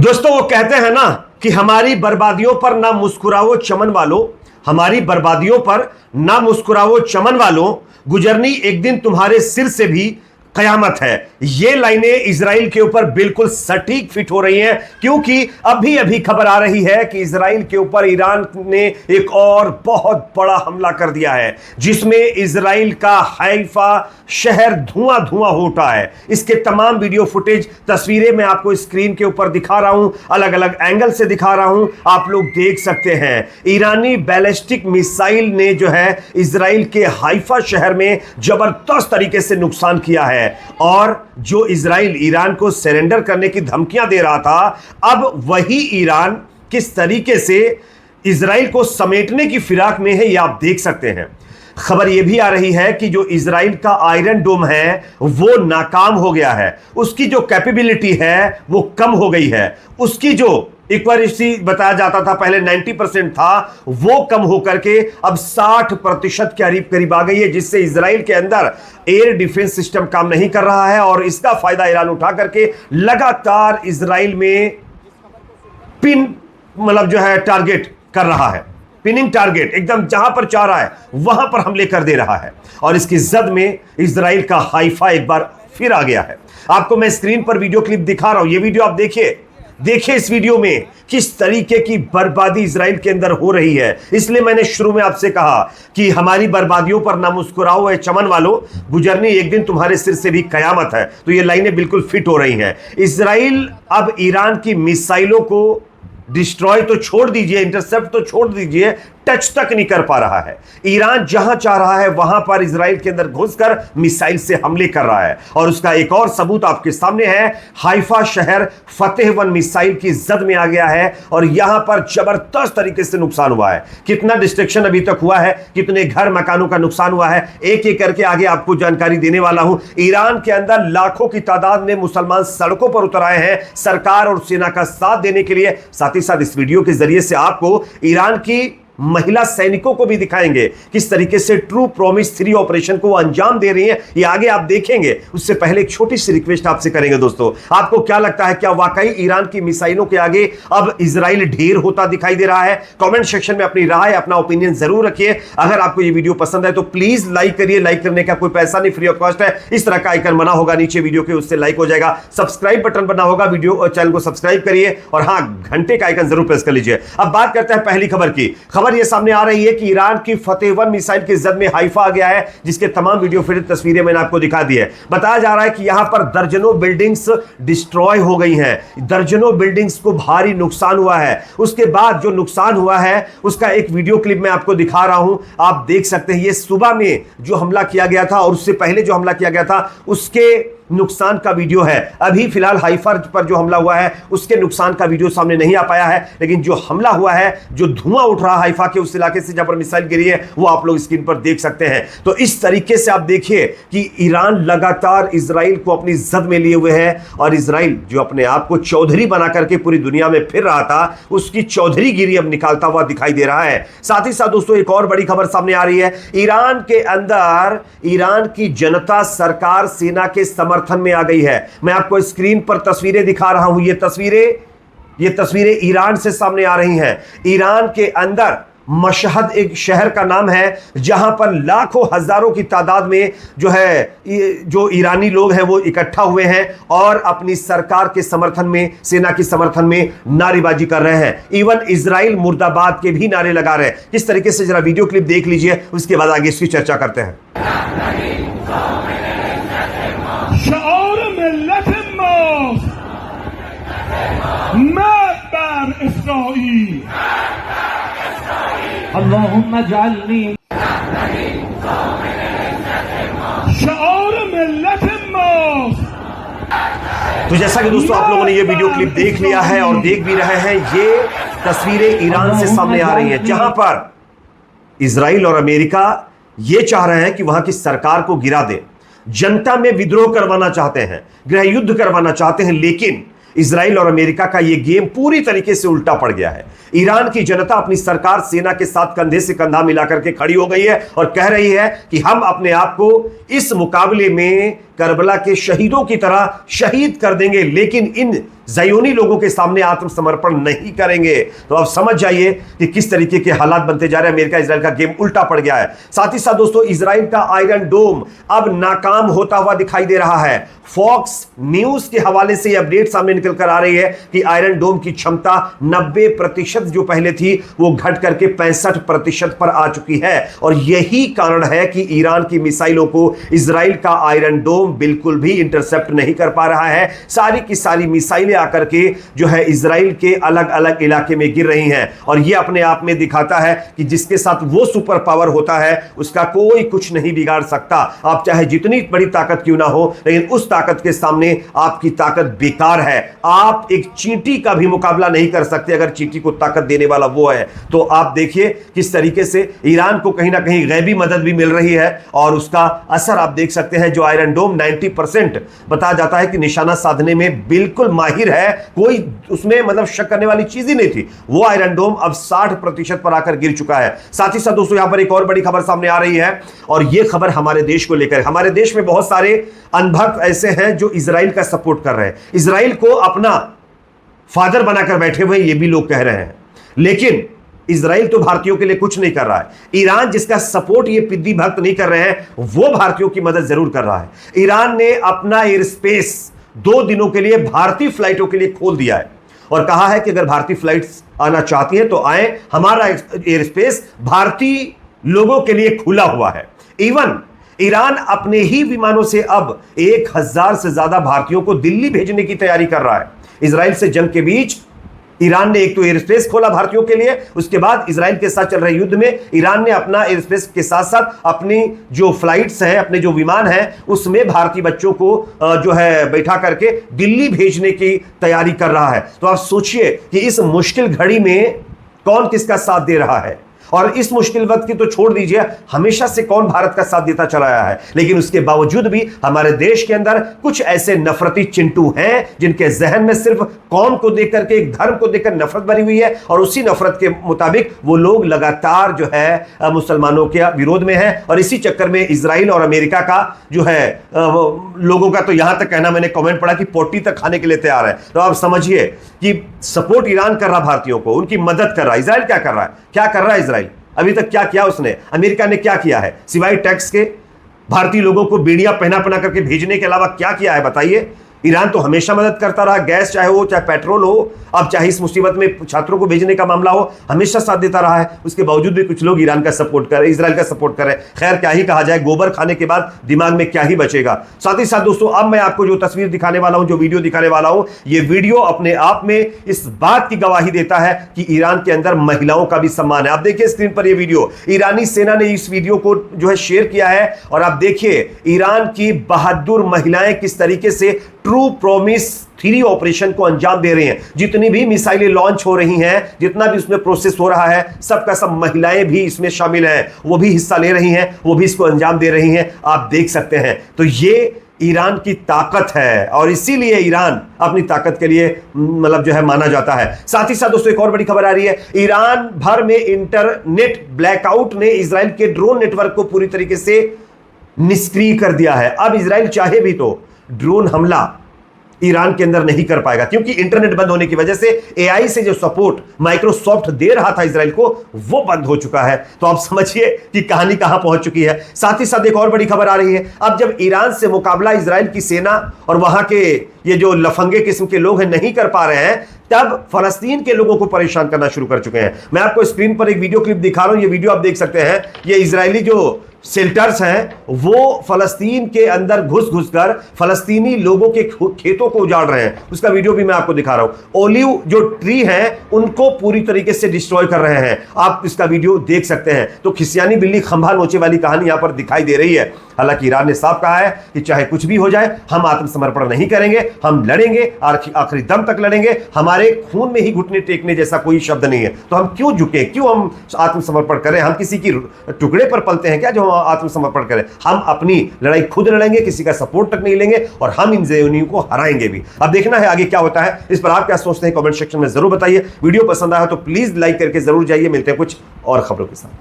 दोस्तों वो कहते हैं ना कि हमारी बर्बादियों पर ना मुस्कुराओ चमन वालों, हमारी बर्बादियों पर ना मुस्कुराओ चमन वालों, गुजरनी एक दिन तुम्हारे सिर से भी कयामत है। ये लाइनें इजराइल के ऊपर बिल्कुल सटीक फिट हो रही हैं, क्योंकि अभी अभी खबर आ रही है कि इजराइल के ऊपर ईरान ने एक और बहुत बड़ा हमला कर दिया है, जिसमें इजराइल का हाइफा शहर धुआं धुआं हो उठा है। इसके तमाम वीडियो फुटेज, तस्वीरें मैं आपको स्क्रीन के ऊपर दिखा रहा हूं, अलग अलग एंगल से दिखा रहा हूं, आप लोग देख सकते हैं। ईरानी बैलिस्टिक मिसाइल ने जो है इजराइल के हाइफा शहर में जबरदस्त तरीके से नुकसान किया है, और जो इजराइल ईरान को सरेंडर करने की धमकियां दे रहा था, अब वही ईरान किस तरीके से इजराइल को समेटने की फिराक में है, यह आप देख सकते हैं। खबर यह भी आ रही है कि जो इजराइल का आयरन डोम है वो नाकाम हो गया है, उसकी जो कैपेबिलिटी है वो कम हो गई है, उसकी जो इक्वालिटी बताया जाता था पहले 90% था, वो कम होकर के अब 60% के करीब आ गई है, जिससे इजराइल के अंदर एयर डिफेंस सिस्टम काम नहीं कर रहा है, और इसका फायदा ईरान उठा करके लगातार इजराइल में पिन जो है टारगेट कर रहा है। पिनिंग टारगेट एकदम जहां पर चाह रहा है वहां पर हमले कर दे रहा है, और इसकी जद में इजराइल का हाइफा एक बार फिर आ गया है। आपको मैं स्क्रीन पर वीडियो क्लिप दिखा रहा हूं, यह वीडियो आप देखिए इस वीडियो में किस तरीके की बर्बादी इजराइल के अंदर हो रही है। इसलिए मैंने शुरू में आपसे कहा कि हमारी बर्बादियों पर ना मुस्कुराओ है चमन वालों, गुजरनी एक दिन तुम्हारे सिर से भी कयामत है। तो ये लाइनें बिल्कुल फिट हो रही हैं। इजराइल अब ईरान की मिसाइलों को डिस्ट्रॉय तो छोड़ दीजिए, इंटरसेप्ट तो छोड़ दीजिए, टच तक नहीं कर पा रहा है। ईरान जहां चाह रहा है वहां पर इजराइल के अंदर घुसकर मिसाइल से हमले कर रहा है, और उसका एक और सबूत आपके सामने है। हाइफा शहर फतेह 1 मिसाइल की जद में आ गया है, और यहां पर जबरदस्त तरीके से नुकसान हुआ है। कितना डिस्ट्रक्शन अभी तक हुआ है, कितने घर मकानों का नुकसान हुआ है, एक एक करके आगे आपको जानकारी देने वाला हूं। ईरान के अंदर लाखों की तादाद में मुसलमान सड़कों पर उतर आए हैं सरकार और सेना का साथ देने के लिए। साथ ही साथ इस वीडियो के जरिए से आपको ईरान की महिला सैनिकों को भी दिखाएंगे किस तरीके से ट्रू प्रॉमिस 3 ऑपरेशन को अंजाम दे रही हैं, ये आगे आप देखेंगे। उससे पहले एक छोटी सी रिक्वेस्ट आपसे करेंगे दोस्तों, आपको क्या लगता है, क्या वाकई ईरान की मिसाइलों के आगे अब इजराइल ढेर होता दिखाई दे रहा है? कमेंट सेक्शन में अपनी राय, अपना ओपिनियन जरूर रखिए। अगर आपको ये वीडियो पसंद है तो प्लीज लाइक करिए, लाइक करने का कोई पैसा नहीं, फ्री ऑफ कॉस्ट है। इस तरह का आइकन बना होगा नीचे वीडियो के, उससे लाइक हो जाएगा। सब्सक्राइब बटन बना होगा, वीडियो और चैनल को सब्सक्राइब करिए, और हां, घंटे का आइकन जरूर प्रेस कर लीजिए। अब बात करते हैं पहली खबर की। खबर यह सामने आ रही है कि ईरान की फतेह 1 मिसाइल की जद में हाइफा आ गया है, जिसके तमाम वीडियो फिर तस्वीरें मैंने आपको दिखा दी है। बताया जा रहा है कि यहां पर दर्जनों बिल्डिंग्स डिस्ट्रॉय हो गई हैं, दर्जनों बिल्डिंग्स को भारी नुकसान हुआ है। उसके बाद जो नुकसान हुआ है उसका एक वीडियो क्लिप मैं आपको दिखा रहा हूं, आप देख सकते हैं। यह सुबह में जो हमला किया गया था और उससे पहले जो हमला किया गया था उसके नुकसान का वीडियो है। अभी फिलहाल हाइफा पर जो हमला हुआ है उसके नुकसान का वीडियो सामने नहीं आ पाया है, लेकिन जो हमला हुआ है, जो धुआं उठ रहा है हाइफा के उस इलाके से जहां पर मिसाइल गिरी है, वो आप लोग स्क्रीन पर देख सकते हैं। तो इस तरीके से आप देखिए कि ईरान लगातार इजराइल को अपनी जद में लिए हुए है, और इजराइल जो अपने आप को चौधरी बना करके पूरी दुनिया में फिर रहा था, उसकी चौधरीगिरी अब निकालता हुआ दिखाई दे रहा है। साथ ही साथ दोस्तों एक और बड़ी खबर सामने आ रही है। ईरान के अंदर ईरान की जनता सरकार सेना के समर्थन में आ गई है। मैं आपको स्क्रीन पर तस्वीरें दिखा रहा हूं, ये तस्वीरें ईरान से सामने आ रही हैं। ईरान के अंदर मशहद एक शहर का नाम है, जहां पर लाखों हजारों की तादाद में जो ईरानी लोग हैं वो इकट्ठा हुए हैं, और अपनी सरकार के समर्थन में, सेना के समर्थन में नारेबाजी कर रहे हैं। इवन इजराइल मुर्दाबाद के भी नारे लगा रहे हैं। किस तरीके से, जरा वीडियो क्लिप देख लीजिए, उसके बाद आगे इसकी चर्चा करते हैं। अल्लाहुम्मा जअलनी तो जैसा कि दोस्तों आप लोगों ने ये वीडियो क्लिप देख लिया है और देख भी रहे हैं, ये तस्वीरें ईरान से सामने आ रही हैं, जहां पर इजराइल और अमेरिका ये चाह रहे हैं कि वहां की सरकार को गिरा दे, जनता में विद्रोह करवाना चाहते हैं, गृह युद्ध करवाना चाहते हैं। लेकिन इजराइल और अमेरिका का यह गेम पूरी तरीके से उल्टा पड़ गया है। ईरान की जनता अपनी सरकार सेना के साथ कंधे से कंधा मिलाकर के खड़ी हो गई है और कह रही है कि हम अपने आप को इस मुकाबले में करबला के शहीदों की तरह शहीद कर देंगे, लेकिन इन ज़योनी लोगों के सामने आत्मसमर्पण नहीं करेंगे। तो आप समझ जाइए कि किस तरीके के हालात बनते जा रहे हैं। अमेरिका इजराइल का गेम उल्टा पड़ गया है। साथ ही साथ दोस्तों, इजराइल का आयरन डोम अब नाकाम होता हुआ दिखाई दे रहा है। फॉक्स न्यूज के हवाले से अपडेट सामने निकल कर आ रही है कि आयरन डोम की क्षमता 90% जो पहले थी वो घट करके 65% पर आ चुकी है। और यही कारण है कि ईरान की मिसाइलों को इजराइल का आयरन डोम बिल्कुल भी इंटरसेप्ट नहीं कर पा रहा है। सारी की सारी मिसाइलें आकर के जो है इजराइल के अलग अलग इलाके में गिर रही हैं। और यह अपने आप में दिखाता है कि जिसके साथ वो सुपर पावर होता है उसका कोई कुछ नहीं बिगाड़ सकता। आप चाहे जितनी बड़ी ताकत क्यों ना हो, लेकिन उस ताकत के सामने आपकी ताकत बेकार है। आप एक चींटी का भी मुकाबला नहीं कर सकते अगर चींटी को ताकत देने वाला वो है। तो आप देखिए किस तरीके से ईरान को कहीं ना कहीं गैबी मदद भी मिल रही है और उसका असर आप देख सकते हैं। जो आयरन डोम 90% बताया जाता है कि निशाना साधने में बिल्कुल माहिर है, कोई उसमें मतलब शक करने वाली चीज ही नहीं थी, वो आयरन डोम अब 60% पर आकर गिर चुका है। साथ ही साथ दोस्तों, यहां पर एक और बड़ी खबर सामने आ रही है और यह खबर हमारे देश को लेकर। हमारे देश में बहुत सारे अनभक्त ऐसे हैं जो इजराइल का सपोर्ट कर रहे हैं, इजराइल को अपना फादर बनाकर बैठे हुए, ये भी लोग कह रहे हैं। लेकिन इजराइल तो भारतीयों के लिए कुछ नहीं कर रहा है। ईरान जिसका सपोर्ट ये पिद्दी भक्त नहीं कर रहे हैं, वो भारतीयों की मदद जरूर कर रहा है। ईरान ने अपना एयर स्पेस 2 दिनों के लिए भारतीय फ्लाइटों के लिए खोल दिया है और कहा है कि अगर भारतीय फ्लाइट्स आना चाहती हैं तो आए, हमारा एयर स्पेस भारतीय लोगों के लिए खुला हुआ है। इवन ईरान अपने ही विमानों से अब 1000 से ज्यादा भारतीयों को दिल्ली भेजने की तैयारी कर रहा है। इजराइल से जंग के बीच ईरान ने एक तो एयर स्पेस खोला भारतीयों के लिए, उसके बाद इजराइल के साथ चल रहे युद्ध में ईरान ने अपना एयर स्पेस के साथ साथ अपनी जो फ्लाइट्स हैं, अपने जो विमान हैं, उसमें भारतीय बच्चों को जो है बैठा करके दिल्ली भेजने की तैयारी कर रहा है। तो आप सोचिए कि इस मुश्किल घड़ी में कौन किसका साथ दे रहा है। और इस मुश्किल वक्त की तो छोड़ दीजिए, हमेशा से कौन भारत का साथ देता चला आया है। लेकिन उसके बावजूद भी हमारे देश के अंदर कुछ ऐसे नफरती चिंटू हैं जिनके जहन में सिर्फ कौम को देख करके, एक धर्म को देखकर नफरत भरी हुई है और उसी नफरत के मुताबिक वो लोग लगातार जो है मुसलमानों के विरोध में है। और इसी चक्कर में इजराइल और अमेरिका का जो है लोगों का तो यहां तक कहना, मैंने कमेंट पढ़ा कि पोटी तक खाने के लिए तैयार है। तो आप समझिए कि सपोर्ट ईरान कर रहा भारतीयों को, उनकी मदद कर रहा है। इजराइल क्या कर रहा है? क्या कर रहा है इजराइल? अभी तक क्या किया उसने? अमेरिका ने क्या किया है सिवाय टैक्स के? भारतीय लोगों को बीड़ियां पहना पहना करके भेजने के अलावा क्या किया है बताइए? ईरान तो हमेशा मदद करता रहा, गैस चाहे हो चाहे पेट्रोल हो, अब चाहे इस मुसीबत में छात्रों को भेजने का मामला हो, हमेशा साथ देता रहा है। उसके बावजूद भी कुछ लोग ईरान का सपोर्ट कर रहे हैं, इजराइल का सपोर्ट कर रहे हैं। खैर क्या ही कहा जाए, गोबर खाने के बाद दिमाग में क्या ही बचेगा। साथ ही साथ दोस्तों, अब मैं आपको जो तस्वीर दिखाने वाला हूं, जो वीडियो दिखाने वाला हूं, ये वीडियो अपने आप में इस बात की गवाही देता है कि ईरान के अंदर महिलाओं का भी सम्मान है। आप देखिए स्क्रीन पर ये वीडियो, ईरानी सेना ने इस वीडियो को जो है शेयर किया है और आप देखिए ईरान की बहादुर महिलाएं किस तरीके से ट्रू प्रॉमिस 3 ऑपरेशन को अंजाम दे रही हैं। जितनी भी मिसाइलें लॉन्च हो रही हैं, जितना भी उसमें प्रोसेस हो रहा है, सबका सब महिलाएं भी इसमें शामिल हैं, वो भी हिस्सा ले रही हैं, वो भी इसको अंजाम दे रही हैं। आप देख सकते हैं। तो ये ईरान की ताकत है और इसीलिए ईरान अपनी ताकत के लिए मतलब जो है माना जाता है। साथ ही साथ दोस्तों, एक और बड़ी खबर आ रही है। ईरान भर में इंटरनेट ब्लैकआउट ने इजराइल के ड्रोन नेटवर्क को पूरी तरीके से निष्क्रिय कर दिया है। अब इजराइल चाहे भी तो ड्रोन हमला ईरान के अंदर नहीं कर पाएगा, क्योंकि इंटरनेट बंद होने की वजह से एआई से जो सपोर्ट माइक्रोसॉफ्ट दे रहा था इजराइल को, वो बंद हो चुका है। तो आप समझिए कि कहानी कहां पहुंच चुकी है। साथ ही साथ एक और बड़ी खबर आ रही है। अब जब ईरान से मुकाबला इजराइल की सेना और वहां के ये जो लफंगे किस्म के लोग हैं नहीं कर पा रहे हैं, तब फलस्तीन के लोगों को परेशान करना शुरू कर चुके हैं। मैं आपको स्क्रीन पर एक वीडियो क्लिप दिखा रहा हूं। ये वीडियो आप देख सकते हैं। ये इजरायली जो शेल्टर्स हैं वो फलस्तीन के अंदर घुस कर फलस्तीनी लोगों के खेतों को उजाड़ रहे हैं। उसका वीडियो भी मैं आपको दिखा रहा हूं। ओलिव जो ट्री हैं उनको पूरी तरीके से डिस्ट्रॉय कर रहे हैं। आप इसका वीडियो देख सकते हैं। तो खिसियानी बिल्ली खंभा नोचे वाली कहानी यहां पर दिखाई दे रही है। हालांकि ईरान ने साफ कहा है कि चाहे कुछ भी हो जाए, हम आत्मसमर्पण नहीं करेंगे, हम लड़ेंगे, आखिरी दम तक लड़ेंगे। हमारे खून में ही घुटने टेकने जैसा कोई शब्द नहीं है। तो हम क्यों झुके, क्यों हम आत्मसमर्पण करें? हम किसी की टुकड़े पर पलते हैं क्या जो आत्मसमर्पण करें? हम अपनी लड़ाई खुद लड़ेंगे, किसी का सपोर्ट तक नहीं लेंगे और हम इन ज़योनियों को हराएंगे भी। अब देखना है आगे क्या होता है। इस पर आप क्या सोचते हैं कमेंट सेक्शन में जरूर बताइए। वीडियो पसंद आया तो प्लीज लाइक करके जरूर जाइए। मिलते हैं कुछ और खबरों के साथ।